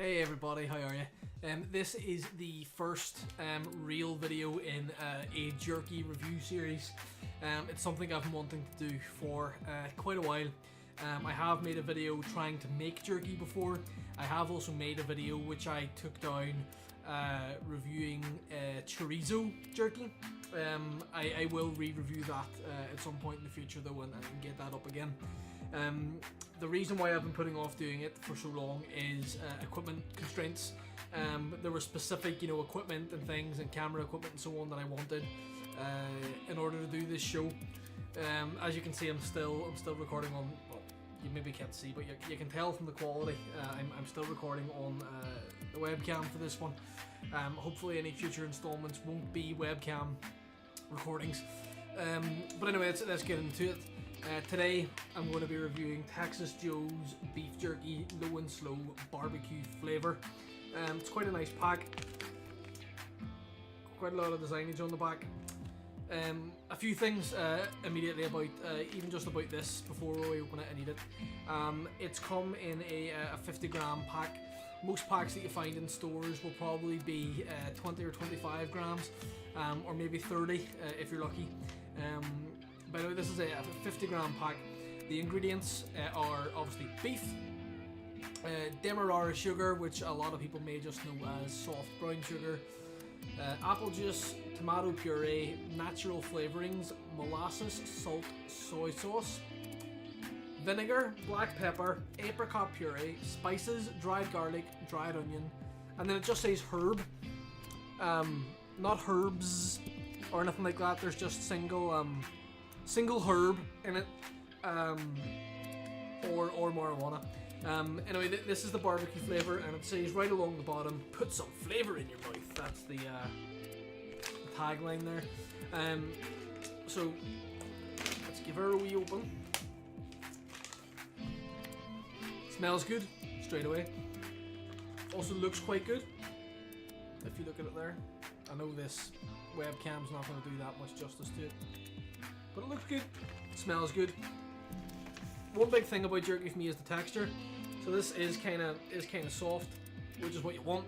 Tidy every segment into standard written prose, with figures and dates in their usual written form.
Hey everybody, how are you? This is the first real video in a jerky review series. It's something I've been wanting to do for quite a while. I have made a video trying to make jerky before. I have also made a video which I took down reviewing chorizo jerky. I will re-review that at some point in the future though and get that up again. The reason why I've been putting off doing it for so long is equipment constraints. There were specific, equipment and things and camera equipment and so on that I wanted in order to do this show. As you can see, I'm still recording on. Well, you maybe can't see, but you can tell from the quality. I'm still recording on the webcam for this one. Hopefully, any future installments won't be webcam recordings. But anyway, let's get into it. Today I'm going to be reviewing Texas Joe's beef jerky low and slow barbecue flavour. It's quite a nice pack, quite a lot of designage on the back. A few things immediately about even just about this before we open it and eat it. It's come in a 50 gram pack. Most packs that you find in stores will probably be 20 or 25 grams, or maybe 30 if you're lucky. By the way, this is a 50 gram pack. The ingredients are obviously beef, demerara sugar, which a lot of people may just know as soft brown sugar, apple juice, tomato puree, natural flavorings, molasses, salt, soy sauce, vinegar, black pepper, apricot puree, spices, dried garlic, dried onion, and then it just says herb, not herbs or anything like that. There's just single herb in it, or marijuana. Anyway, this is the barbecue flavour, and it says right along the bottom, "Put some flavour in your mouth." That's the tagline there. So let's give her a wee open. Smells good straight away. Also looks quite good. If you look at it there, I know this webcam's not going to do that much justice to it, but it looks good, smells good. One big thing about jerky for me is the texture. So this is kind of soft, which is what you want.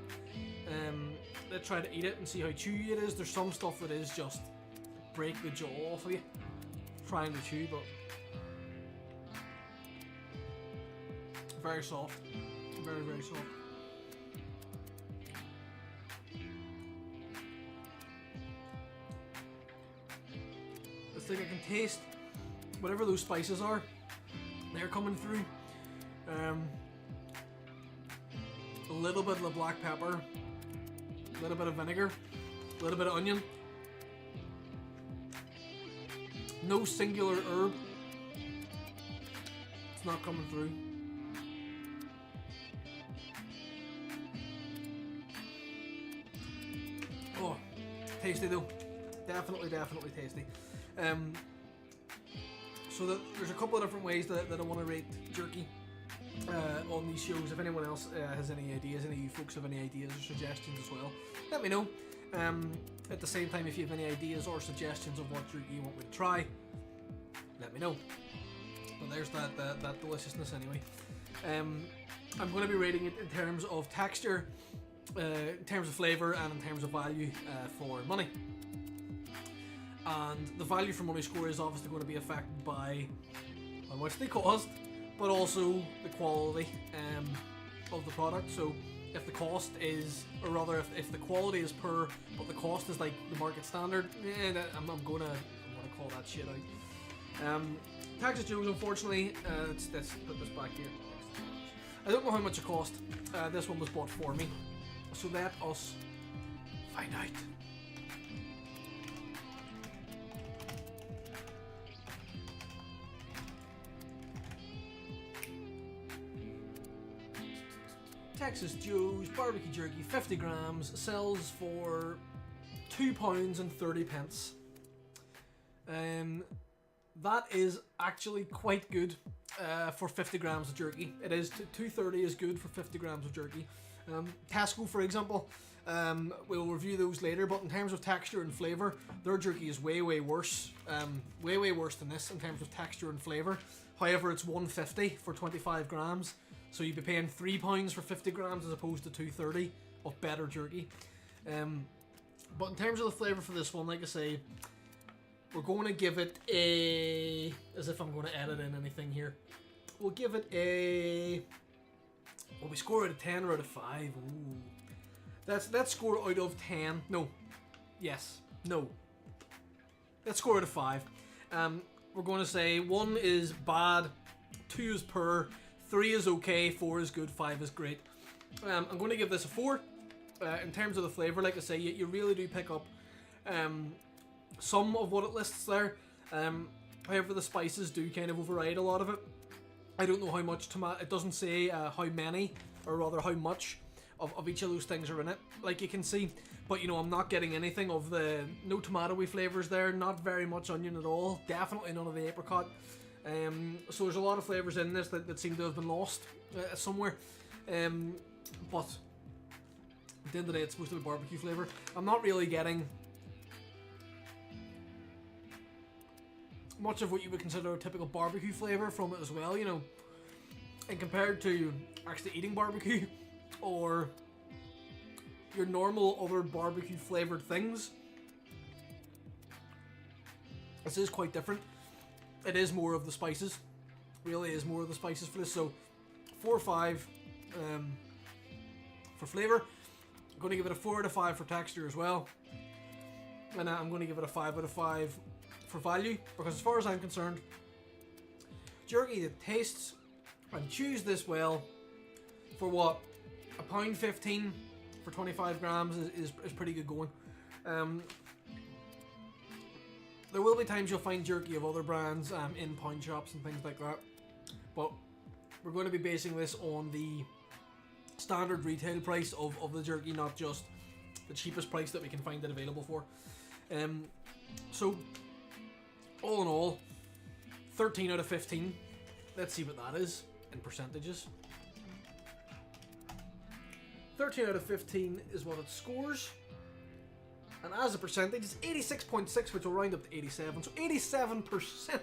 Let's try to eat it and see how chewy it is. There's some stuff that is just break the jaw off of you trying to chew, but very soft, very soft. It's like I can taste whatever those spices are. They're coming through. A little bit of the black pepper, a little bit of vinegar, a little bit of onion. No singular herb. It's not coming through. Oh, tasty though. Definitely tasty. So there's a couple of different ways that I want to rate jerky on these shows. If anyone else has any ideas, any of you folks have any ideas or suggestions as well, let me know. At the same time, if you have any ideas or suggestions of what jerky you want me to try, let me know. But there's that deliciousness anyway. I'm going to be rating it in terms of texture, in terms of flavour, and in terms of value for money. And the value for money score is obviously going to be affected by how much they cost, but also the quality of the product. So if the cost is, or rather if the quality is poor, but the cost is like the market standard, I'm gonna call that shit out. Texas Joe's, unfortunately, let's put this back here. I don't know how much it cost. This one was bought for me, so let us find out. Texas Joe's barbecue jerky, 50 grams, sells for £2.30. That is actually quite good for 50 grams of jerky. It is $2.30 is good for 50 grams of jerky. Tesco, for example, we'll review those later, but in terms of texture and flavour, their jerky is way worse. Way worse than this in terms of texture and flavour. However, it's $1.50 for 25 grams. So you'd be paying £3 for 50 grams as opposed to $2.30 of better jerky. But in terms of the flavour for this one, like I say, we're going to give it a, as if I'm going to edit in anything here, we'll give it a, well, we score out of 10 or out of 5. Ooh. Let's score out of 10. No. Yes. No. Let's score out of 5. We're going to say 1 is bad, 2 is poor, 3 is okay, 4 is good, 5 is great. I'm going to give this a 4. In terms of the flavour, like I say, you really do pick up some of what it lists there. However, the spices do kind of override a lot of it. I don't know how much tomato, it doesn't say how many, or rather how much of each of those things are in it, like you can see. But you know, I'm not getting anything of the, no tomatoey flavours there, not very much onion at all, definitely none of the apricot. So there's a lot of flavours in this that seem to have been lost somewhere. But at the end of the day, it's supposed to be barbecue flavour. I'm not really getting much of what you would consider a typical barbecue flavour from it as well, you know. And compared to actually eating barbecue or your normal other barbecue flavoured things, this is quite different. It is more of the spices. Really is more of the spices for this. So 4 or 5 for flavour. I'm going to give it a 4 out of 5 for texture as well. And I'm going to give it a 5 out of 5 for value, because as far as I'm concerned, jerky that tastes and chews this well for what, £1.15 for 25 grams is pretty good going. There will be times you'll find jerky of other brands in pound shops and things like that, but we're going to be basing this on the standard retail price of the jerky, not just the cheapest price that we can find it available for. So all in all, 13 out of 15. Let's see what that is in percentages. 13 out of 15 is what it scores. And as a percentage, it's 86.6, which will round up to 87. So 87%.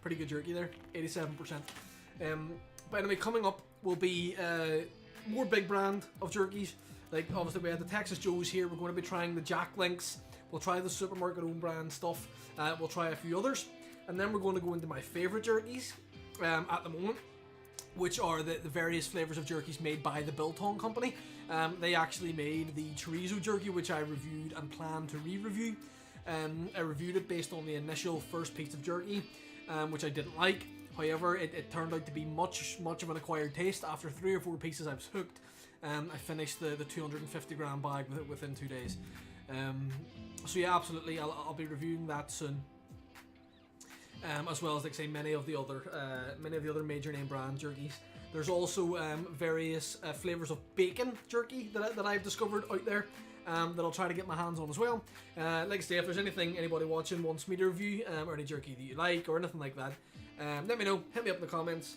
Pretty good jerky there. 87%. But anyway, coming up will be more big brand of jerkies. Like, obviously, we had the Texas Joe's here. We're going to be trying the Jack Links. We'll try the supermarket own brand stuff. We'll try a few others. And then we're going to go into my favourite jerkies at the moment, which are the various flavours of jerkies made by the Biltong company. They actually made the chorizo jerky, which I reviewed and plan to re-review. I reviewed it based on the initial first piece of jerky, which I didn't like. However, it turned out to be much of an acquired taste. After 3 or 4 pieces, I was hooked. I finished the 250 gram bag within 2 days. So yeah, absolutely, I'll be reviewing that soon. As well as, like I say, many of the other major name brand jerkies. There's also various flavours of bacon jerky that I've discovered out there that I'll try to get my hands on as well. Like I say, if there's anything anybody watching wants me to review, or any jerky that you like or anything like that, let me know. Hit me up in the comments.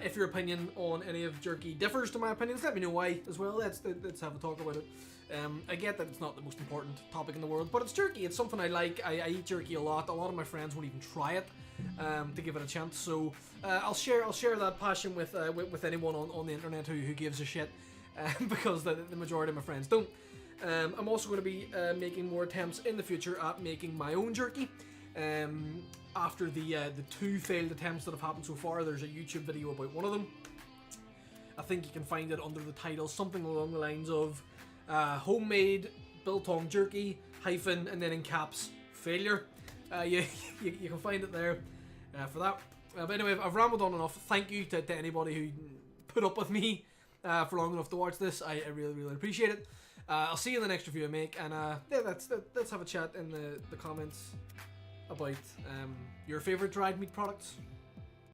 If your opinion on any of jerky differs to my opinions, let me know why as well. Let's have a talk about it. I get that it's not the most important topic in the world, but it's jerky. It's something I like. I eat jerky a lot. A lot of my friends won't even try it to give it a chance. So I'll share that passion with anyone on the internet who gives a shit, because the majority of my friends don't. I'm also going to be making more attempts in the future at making my own jerky. After the 2 failed attempts that have happened so far, there's a YouTube video about one of them. I think you can find it under the title something along the lines of homemade biltong jerky hyphen and then in caps failure. You can find it there for that. But anyway, I've rambled on enough. Thank you to anybody who put up with me for long enough to watch this. I really appreciate it. I'll see you in the next review I make, and yeah, let's have a chat in the comments about your favourite dried meat products.